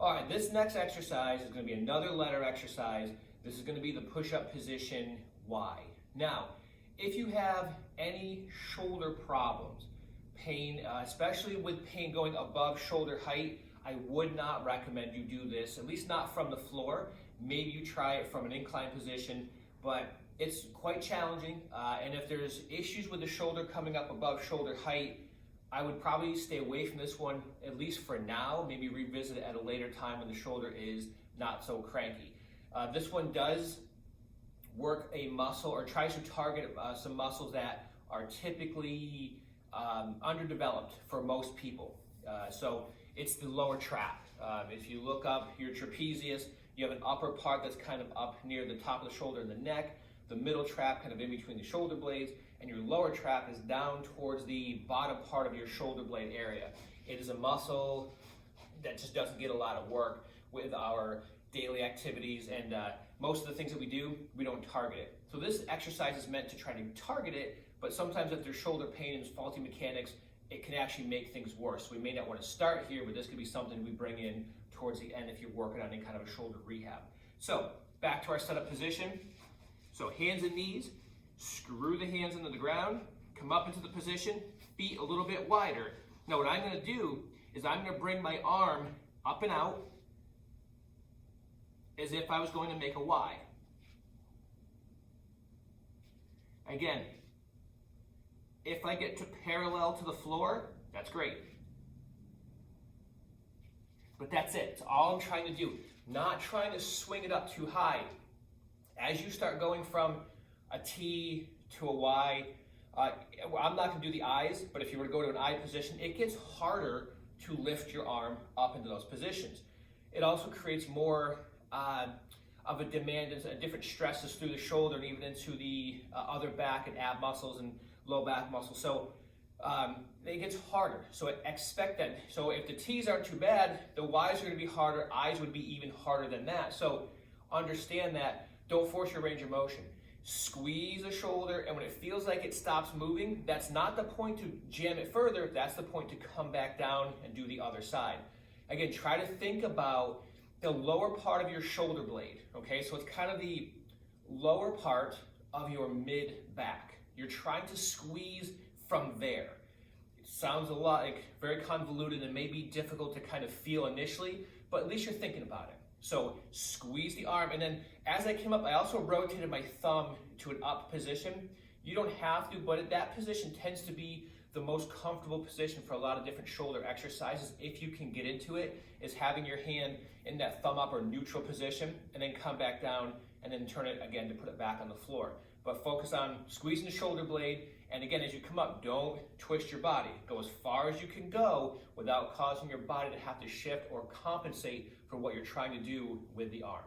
All right, this next exercise is going to be another letter exercise. This is going to be the push-up position Y. Now, if you have any shoulder problems, pain, especially with pain going above shoulder height, I would not recommend you do this, at least not from the floor. Maybe you try it from an inclined position, but it's quite challenging. And if there's issues with the shoulder coming up above shoulder height, I would probably stay away from this one, at least for now. Maybe revisit it at a later time when the shoulder is not so cranky. This one does work a muscle, or tries to target some muscles that are typically underdeveloped for most people. So it's the lower trap. If you look up your trapezius, you have an upper part that's kind of up near the top of the shoulder and the neck, the middle trap kind of in between the shoulder blades, and your lower trap is down towards the bottom part of your shoulder blade area. It is a muscle that just doesn't get a lot of work with our daily activities, and most of the things that we do, we don't target it. So this exercise is meant to try to target it, but sometimes if there's shoulder pain and faulty mechanics, it can actually make things worse. So we may not want to start here, but this could be something we bring in towards the end if you're working on any kind of a shoulder rehab. So back to our setup position. So hands and knees, screw the hands into the ground, come up into the position, feet a little bit wider. Now what I'm going to do is I'm going to bring my arm up and out as if I was going to make a Y. Again, if I get to parallel to the floor, that's great. But that's it. It's all I'm trying to do. Not trying to swing it up too high. As you start going from a T to a Y, I'm not going to do the eyes, but if you were to go to an eye position, it gets harder to lift your arm up into those positions. It also creates more of a demand and different stresses through the shoulder and even into the other back and ab muscles and low back muscles. So it gets harder. So expect that. So if the T's aren't too bad, the Y's are going to be harder. I's would be even harder than that. So understand that. Don't force your range of motion. Squeeze the shoulder, and when it feels like it stops moving, that's not the point to jam it further. That's the point to come back down and do the other side. Again, try to think about the lower part of your shoulder blade, okay? So it's kind of the lower part of your mid-back. You're trying to squeeze from there. It sounds a lot like very convoluted and maybe difficult to kind of feel initially, but at least you're thinking about it. So squeeze the arm, and then as I came up, I also rotated my thumb to an up position. You don't have to, but that position tends to be the most comfortable position for a lot of different shoulder exercises, if you can get into it, is having your hand in that thumb up or neutral position, and then come back down and then turn it again to put it back on the floor. But focus on squeezing the shoulder blade, and again, as you come up, don't twist your body. Go as far as you can go without causing your body to have to shift or compensate for what you're trying to do with the arm.